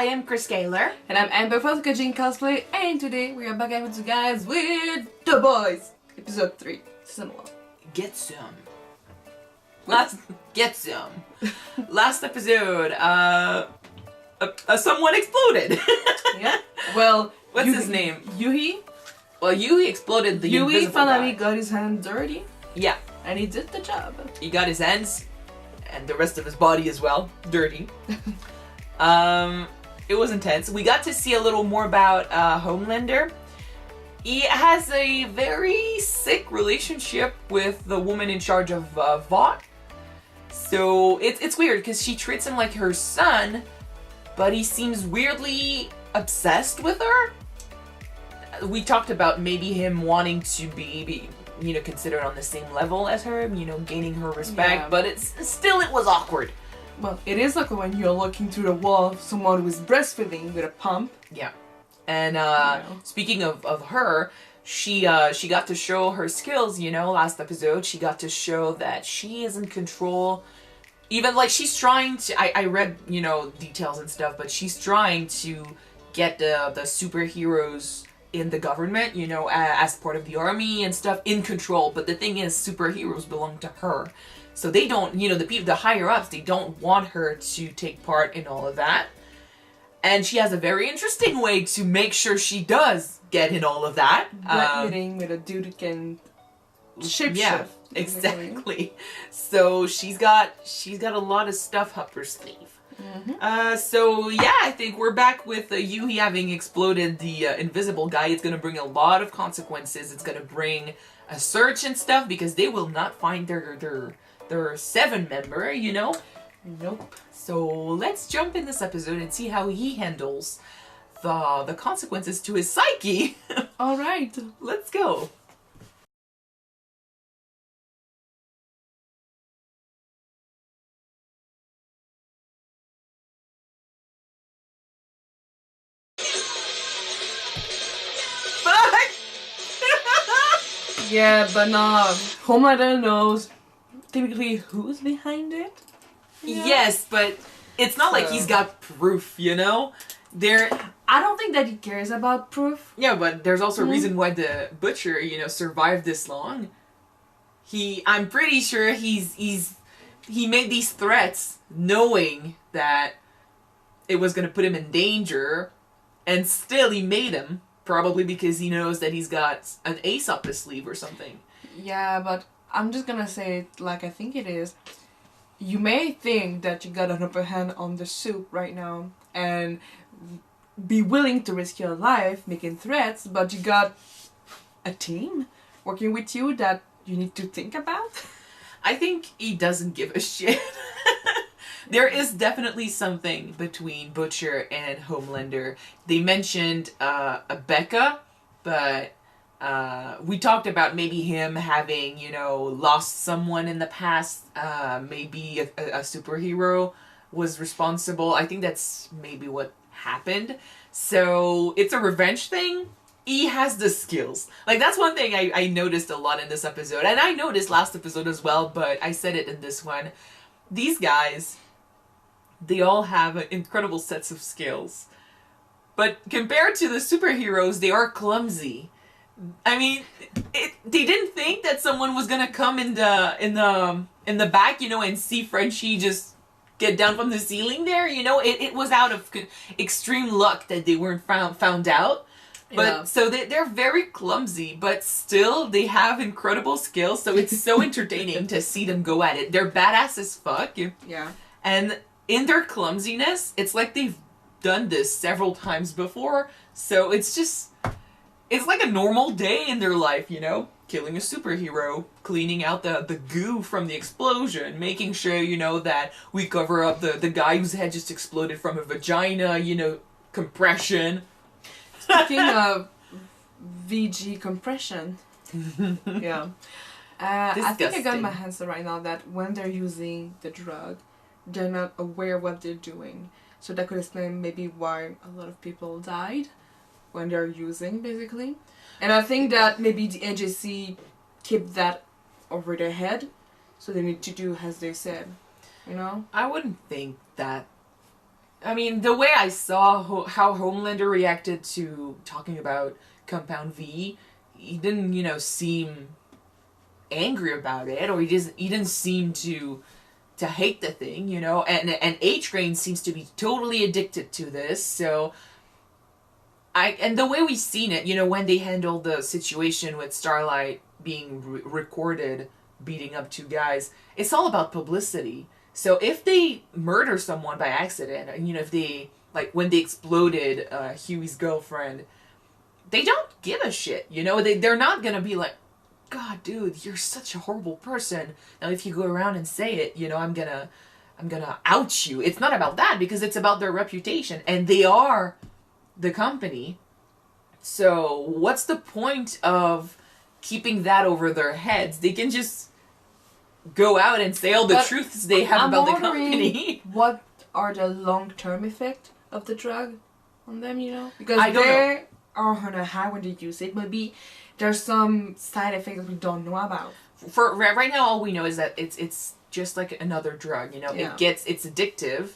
I am Chris Gaylor. And I'm Amber from Jean Cosplay, and today we are back with you guys with The Boys, episode 3, season 1. Get some. Last episode, someone exploded. Yeah. Well, what's his name? Hughie. Well, Huey exploded the Huey invisible finally guy. got his hand dirty. Yeah. And he did the job. He got his hands and the rest of his body as well dirty. It was intense. We got to see a little more about Homelander. He has a very sick relationship with the woman in charge of Vought. So it's weird because she treats him like her son, but he seems weirdly obsessed with her. We talked about maybe him wanting to be considered on the same level as her, gaining her respect, but it was awkward. Well, it is like when you're looking through the wall of someone who is breastfeeding with a pump. Yeah. And speaking of her, she got to show her skills, last episode. She got to show that she is in control. Even like she's trying to, I read, details and stuff, but she's trying to get the superheroes in the government, as part of the army and stuff, in control. But the thing is, superheroes belong to her. So they don't, the higher ups, they don't want her to take part in all of that. And she has a very interesting way to make sure she does get in all of that. Blackmailing with a dude who can shapeshift. Yeah, exactly. So she's got a lot of stuff up her sleeve. Mm-hmm. So yeah, I think we're back with Hughie having exploded the invisible guy. It's gonna bring a lot of consequences. It's gonna bring a search and stuff because they will not find their 7 member, Nope. So let's jump in this episode and see how he handles the consequences to his psyche. All right, let's go. Yeah, but Homelander knows typically who's behind it. Yeah. Yes, but it's not like he's got proof, I don't think that he cares about proof. Yeah, but there's also a reason why the butcher, survived this long. I'm pretty sure he made these threats knowing that it was going to put him in danger, and still he made them. Probably because he knows that he's got an ace up his sleeve or something. Yeah, but I'm just gonna say it like I think it is. You may think that you got an upper hand on the soup right now and be willing to risk your life making threats, but you got a team working with you that you need to think about. I think he doesn't give a shit. There is definitely something between Butcher and Homelander. They mentioned Becca, but we talked about maybe him having, lost someone in the past. Maybe a superhero was responsible. I think that's maybe what happened. So it's a revenge thing. He has the skills. Like, that's one thing I noticed a lot in this episode. And I noticed last episode as well, but I said it in this one. These guys, they all have incredible sets of skills. But compared to the superheroes, they are clumsy. I mean, they didn't think that someone was gonna come in the back, and see Frenchie just get down from the ceiling there. It was out of extreme luck that they weren't found out. But so they're very clumsy, but still they have incredible skills. So it's so entertaining to see them go at it. They're badass as fuck. Yeah. And in their clumsiness, it's like they've done this several times before. So it's like a normal day in their life, killing a superhero, cleaning out the goo from the explosion, making sure, that we cover up the guy whose head just exploded from a vagina, compression. Speaking of VG compression, yeah. I think I got my hands on right now that when they're using the drug, they're not aware of what they're doing. So that could explain maybe why a lot of people died when they're using, basically. And I think that maybe the NJC kept that over their head, so they need to do as they said, I wouldn't think that I mean, the way I saw how Homelander reacted to talking about Compound V, he didn't, seem angry about it, or he didn't seem to hate the thing, and H Grain seems to be totally addicted to this, so and the way we've seen it, when they handled the situation with Starlight being recorded beating up two guys, it's all about publicity. So if they murder someone by accident, if they, like when they exploded Huey's girlfriend, they don't give a shit, they're not gonna be like, God, dude, you're such a horrible person. Now if you go around and say it, I'm gonna out you. It's not about that, because it's about their reputation, and they are the company. So what's the point of keeping that over their heads? They can just go out and say all the truths they have about the company. What are the long-term effects of the drug on them, Because they are on a high when they use it. Maybe there's some side effects that we don't know about. For right now, all we know is that it's just like another drug, It's addictive.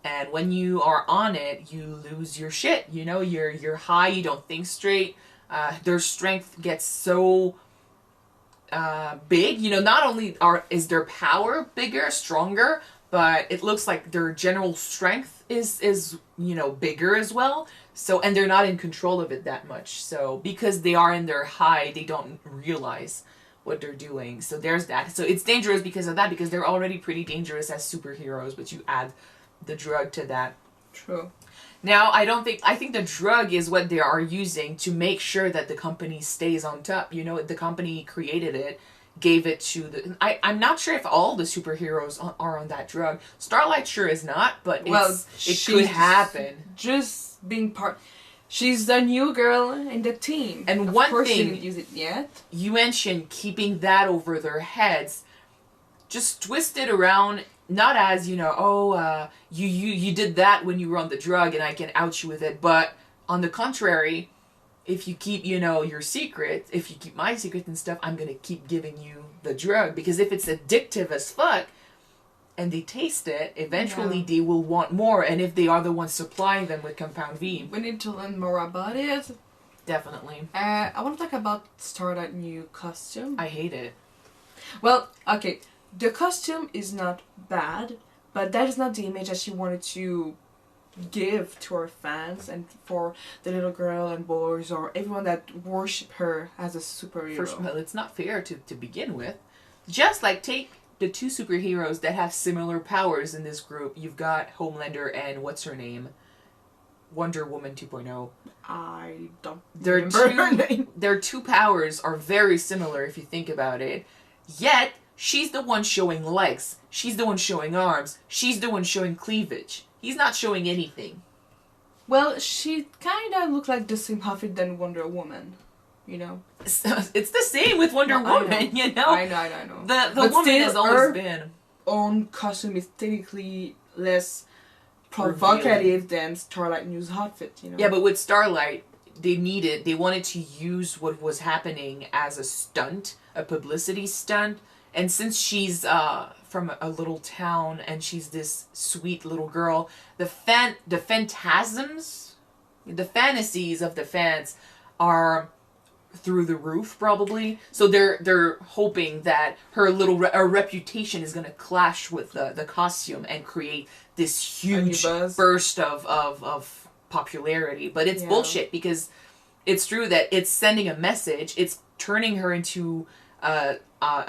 And when you are on it, you lose your shit. You're high. You don't think straight. Their strength gets so big. Not only is their power bigger, stronger, but it looks like their general strength is bigger as well. So, and they're not in control of it that much. So because they are in their high, they don't realize what they're doing. So there's that. So it's dangerous because of that. Because they're already pretty dangerous as superheroes, but you add the drug to that. True. Now, I think the drug is what they are using to make sure that the company stays on top. The company created it, gave it to I'm not sure if all the superheroes are on that drug. Starlight sure is not, but it could happen. Just being part... She's the new girl in the team. And one thing... She didn't use it yet. You mentioned keeping that over their heads. Just twist it around... Not as, you did that when you were on the drug and I can out you with it. But on the contrary, if you keep, your secret, if you keep my secret and stuff, I'm going to keep giving you the drug. Because if it's addictive as fuck and they taste it, eventually they will want more. And if they are the ones supplying them with Compound V. We need to learn more about it. Definitely. I want to talk about Starlight's new costume. I hate it. Well, okay. The costume is not bad, but that is not the image that she wanted to give to her fans and for the little girl and boys or everyone that worship her as a superhero. First of all, it's not fair to begin with. Just like take the two superheroes that have similar powers in this group. You've got Homelander and what's her name? Wonder Woman 2.0. I don't remember her name. Their two powers are very similar if you think about it. Yet she's the one showing legs. She's the one showing arms. She's the one showing cleavage. He's not showing anything. Well, she kind of looked like the same outfit than Wonder Woman, It's the same with Wonder Woman, I know. The woman has always been. Own costume is technically less provocative than Starlight News outfit, Yeah, but with Starlight, they wanted to use what was happening as a stunt, a publicity stunt. And since she's from a little town and she's this sweet little girl, the phantasms, the fantasies of the fans are through the roof probably. So they're hoping that her reputation is gonna clash with the costume and create this huge burst of popularity. But it's bullshit, because it's true that it's sending a message. It's turning her into a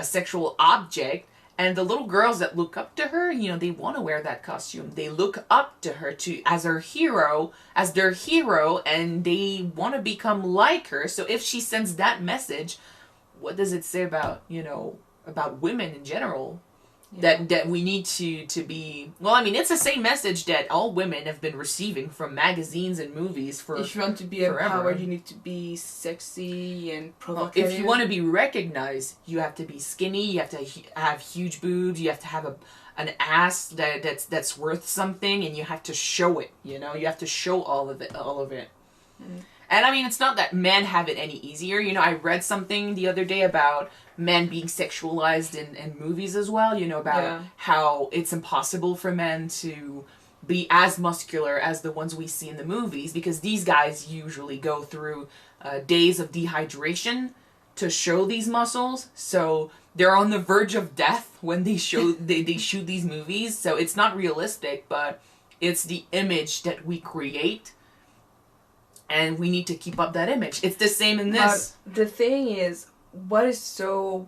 sexual object, and the little girls that look up to her, they want to wear that costume. They look up to her as their hero, and they want to become like her. So if she sends that message, what does it say about, about women in general? That we need to be... Well, I mean, it's the same message that all women have been receiving from magazines and movies for If you want to be empowered, you need to be sexy and provocative. Well, if you want to be recognized, you have to be skinny, you have to have huge boobs, you have to have an ass that's worth something, and you have to show it, You have to show all of it. Mm. And I mean, it's not that men have it any easier. I read something the other day about men being sexualized in movies as well, about how it's impossible for men to be as muscular as the ones we see in the movies, because these guys usually go through days of dehydration to show these muscles. So they're on the verge of death when they show they shoot these movies. So it's not realistic, but it's the image that we create, and we need to keep up that image. It's the same in this. But the thing is, what is so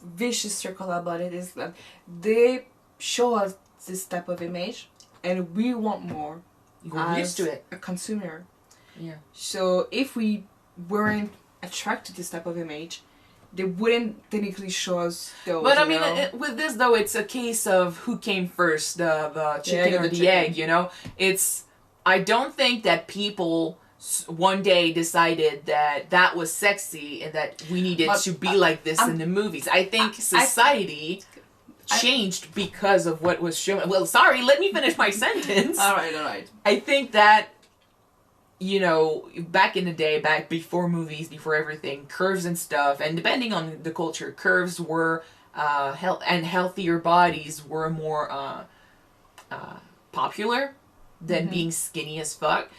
vicious circle about it is that they show us this type of image, and we want more. We're used to it. A consumer. Yeah. So if we weren't attracted to this type of image, they wouldn't technically show us those. But I mean, with this though, it's a case of who came first, the chicken or the egg. You know, I don't think that people one day decided that that was sexy and that we needed to be like this in the movies. I think society changed because of what was shown. Well, sorry, let me finish my sentence. All right. I think that, you know, back in the day, back before movies, before everything, curves and stuff, and depending on the culture, curves were healthier bodies were more popular than being skinny as fuck.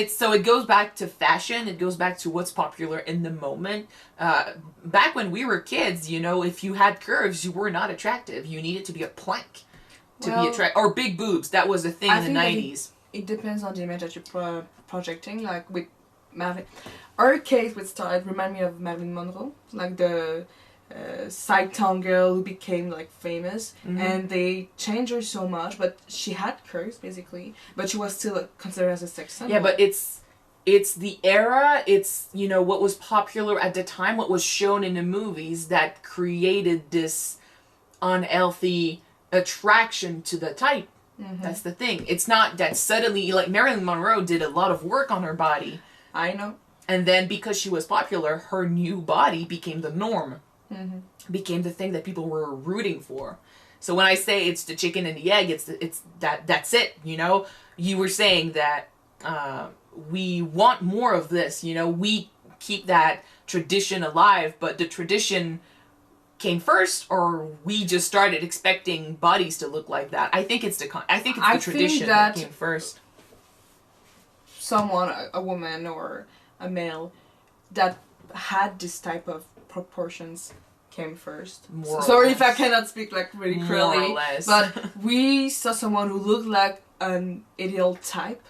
So it goes back to fashion. It goes back to what's popular in the moment. Back when we were kids, you know, if you had curves, you were not attractive. You needed to be a plank to be attractive. Or big boobs. That was a thing in the 90s. It depends on the image that you're projecting. Like with Marilyn. Our case with Starlight remind me of Marilyn Monroe. Like the side tongue girl who became like famous, and they changed her so much, but she had curves basically, but she was still considered as a sex symbol. Yeah, but it's the era, it's, you know, what was popular at the time, what was shown in the movies that created this unhealthy attraction to the type. That's the thing. It's not that suddenly, like, Marilyn Monroe did a lot of work on her body. I know. And then because she was popular, her new body became the norm. Became the thing that people were rooting for. So when I say it's the chicken and the egg, it's that's it. You know, you were saying that we want more of this. You know, we keep that tradition alive, but the tradition came first, or we just started expecting bodies to look like that. I think it's the tradition that came first. Someone, a woman or a male, that had this type of proportions came first. Sorry if I cannot speak like really clearly, but we saw someone who looked like an ideal type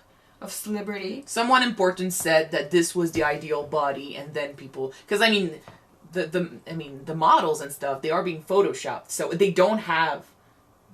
of celebrity. Someone important said that this was the ideal body, and then people, because I mean, the models and stuff, they are being photoshopped, so they don't have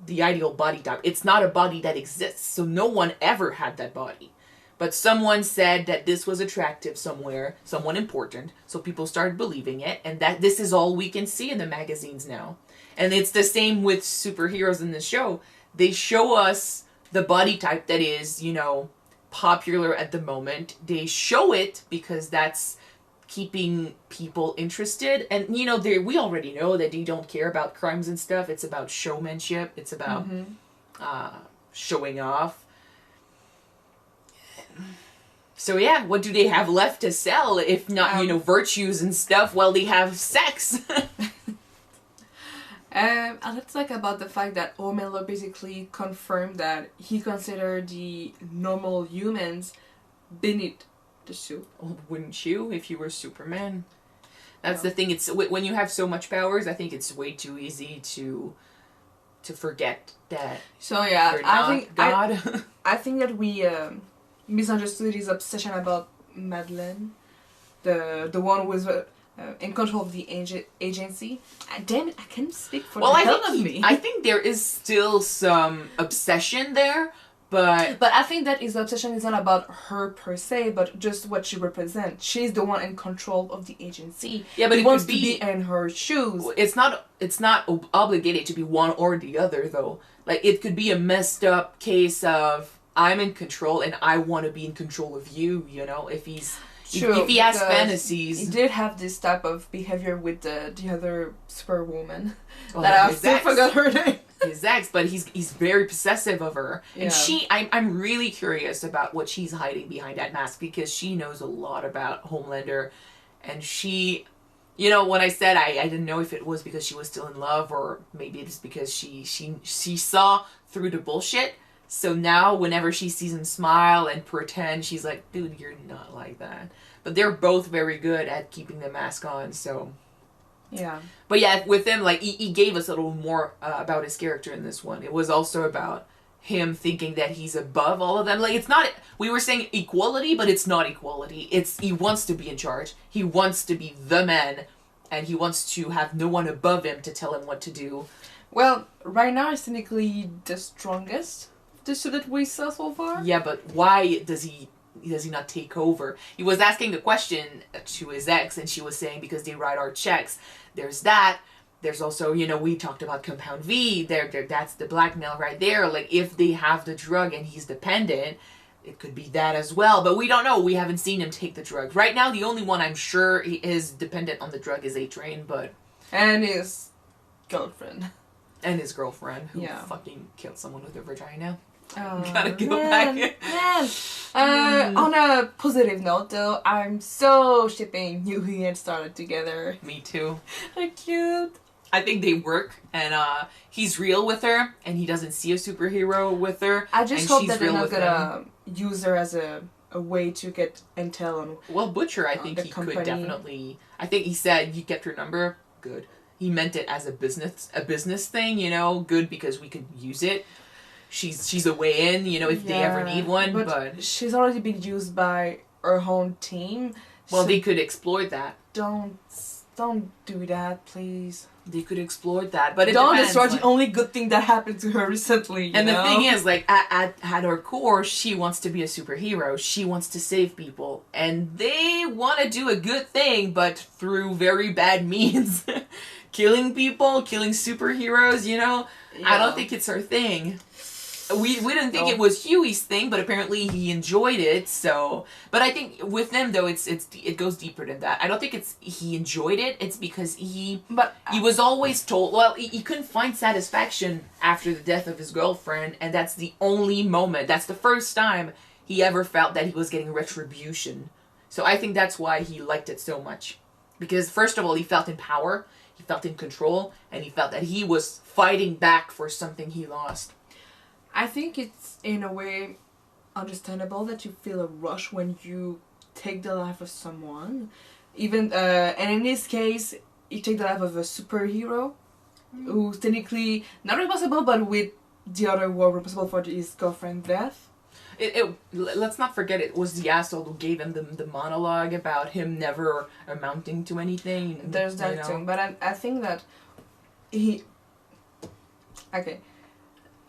the ideal body type. It's not a body that exists, so no one ever had that body. But someone said that this was attractive somewhere, someone important, so people started believing it, and that this is all we can see in the magazines now. And it's the same with superheroes in the show. They show us the body type that is, you know, popular at the moment. They show it because that's keeping people interested. And, you know, we already know that they don't care about crimes and stuff. It's about showmanship. It's about showing off. So yeah, what do they have left to sell if not, you know, virtues and stuff while they have sex? Let's talk about the fact that Homelander basically confirmed that he considered the normal humans beneath the suit. Well, wouldn't you if you were Superman? That's the thing. It's when you have so much powers, I think it's way too easy to forget that. So yeah, you're not God. I think that we misunderstood his obsession about Madeline, the one who was in control of the agency. Damn it, I can't speak for the hell of me. I think there is still some obsession there, but I think that his obsession is not about her per se, but just what she represents. She's the one in control of the agency. Yeah, but he wants to be in her shoes. It's not obligated to be one or the other, though. Like, it could be a messed up case of I'm in control and I want to be in control of you, you know, if he has fantasies. He did have this type of behavior with the other superwoman that I still forgot her name. His ex, but he's very possessive of her. And I'm really curious about what she's hiding behind that mask, because she knows a lot about Homelander, and she, you know, when I said I didn't know if it was because she was still in love, or maybe it's because she saw through the bullshit. So now whenever she sees him smile and pretend, she's like, dude, you're not like that. But they're both very good at keeping the mask on, so... Yeah. But yeah, with him, like, he gave us a little more about his character in this one. It was also about him thinking that he's above all of them. Like, it's not... We were saying equality, but it's not equality. It's... He wants to be in charge. He wants to be the man, and he wants to have no one above him to tell him what to do. Well, right now, he's technically the strongest. The two that we saw so far. Yeah, but why does he not take over? He was asking a question to his ex, and she was saying because they write our checks. There's that. There's also, you know, we talked about Compound V. That's the blackmail right there. Like, if they have the drug and he's dependent, it could be that as well. But we don't know. We haven't seen him take the drug. Right now, the only one I'm sure he is dependent on the drug is A-Train, but... And his girlfriend. And his girlfriend, who yeah. fucking killed someone with a vagina. Oh, gotta go back. On a positive note, though, I'm so shipping Hughie and Starlight together. Me too. They're cute. I think they work, and he's real with her, and he doesn't see a superhero with her. I just hope that they're not gonna use her as a way to get intel on. Well, Butcher, I think he could definitely. I think he said you kept her number. Good. He meant it as a business thing, you know. Good because we could use it. She's a way in, you know, if they ever need one. But she's already been used by her own team. Well, so they could exploit that. Don't do that, please. They could exploit that, but it don't depends, destroy the only good thing that happened to her recently. And the thing is, like at her core, she wants to be a superhero. She wants to save people, and they want to do a good thing, but through very bad means. Killing people, killing superheroes, you know? Yeah. I don't think it's her thing. We didn't think it was Huey's thing, but apparently he enjoyed it, so... But I think with them, though, it goes deeper than that. I don't think it's he enjoyed it, it's because he was always told... Well, he couldn't find satisfaction after the death of his girlfriend, and that's the only moment. That's the first time he ever felt that he was getting retribution. So I think that's why he liked it so much. Because, first of all, he felt in power... He felt in control, and he felt that he was fighting back for something he lost. I think it's, in a way, understandable that you feel a rush when you take the life of someone. Even, and in this case, you take the life of a superhero who's technically not responsible, but with the other were responsible for his girlfriend's death. Let's not forget it was the asshole who gave him the monologue about him never amounting to anything. There's that thing, but I think that he... Okay.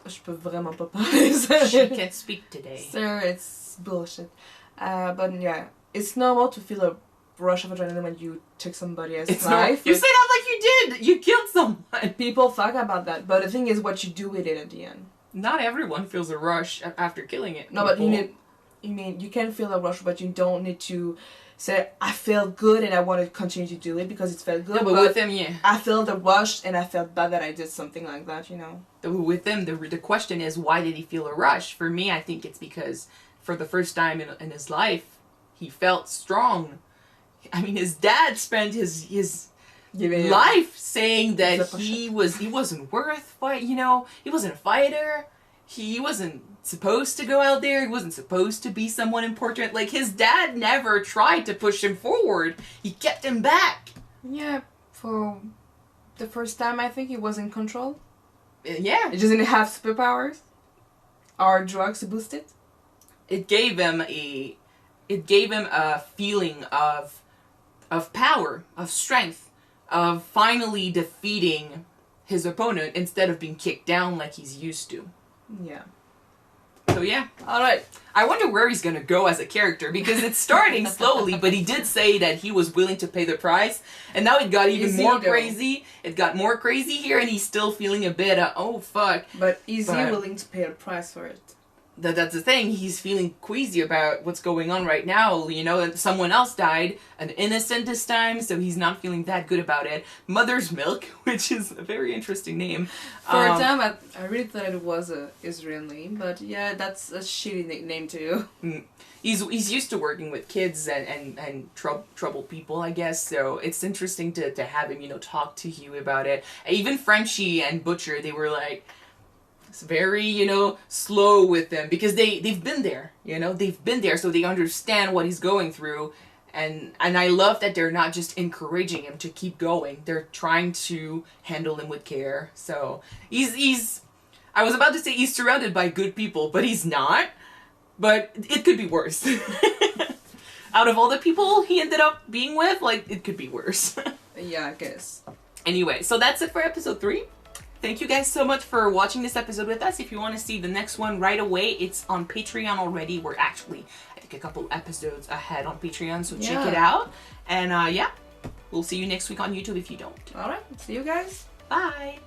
Je peux vraiment pas parler. She can't speak today. Sir, it's bullshit. But yeah, it's normal to feel a rush of adrenaline when you took somebody else's life. You say that like you did! You killed someone! People talk about that, but the thing is what you do with it at the end. Not everyone feels a rush after killing it. No, but you can feel a rush, but you don't need to say, I felt good and I want to continue to do it because it felt good. No, but with them, yeah. I felt the rush and I felt bad that I did something like that, you know. With them, the question is, why did he feel a rush? For me, I think it's because for the first time in his life, he felt strong. I mean, his dad spent his life saying that he wasn't worth fight. You know, he wasn't a fighter. He wasn't supposed to go out there. He wasn't supposed to be someone important. Like, his dad never tried to push him forward. He kept him back. Yeah, for the first time, I think he was in control. Yeah. He just didn't have superpowers or drugs to boost it. It gave him a feeling of power, of strength, of finally defeating his opponent instead of being kicked down like he's used to. Yeah. So yeah, alright. I wonder where he's gonna go as a character, because it's starting slowly, but he did say that he was willing to pay the price, and now it got even more crazy. It got more crazy here, and he's still feeling a bit oh fuck. But is he willing to pay a price for it? That's the thing, he's feeling queasy about what's going on right now, you know, and someone else died, an innocent this time, so he's not feeling that good about it. Mother's Milk, which is a very interesting name. For a time, I really thought it was a Israel name, but yeah, that's a shitty nickname too. He's used to working with kids and troubled people, I guess, so it's interesting to have him, you know, talk to Huey about it. Even Frenchie and Butcher, they were like, It's very, you know, slow with them because they've been there, you know, they've been there, so they understand what he's going through. And I love that they're not just encouraging him to keep going. They're trying to handle him with care. So he's I was about to say he's surrounded by good people, but he's not. But it could be worse. Out of all the people he ended up being with, like, it could be worse. Yeah, I guess. Anyway, so that's it for episode 3. Thank you guys so much for watching this episode with us. If you want to see the next one right away, it's on Patreon already. We're actually, I think, a couple episodes ahead on Patreon, so check it out. And yeah, we'll see you next week on YouTube if you don't. All right, see you guys. Bye.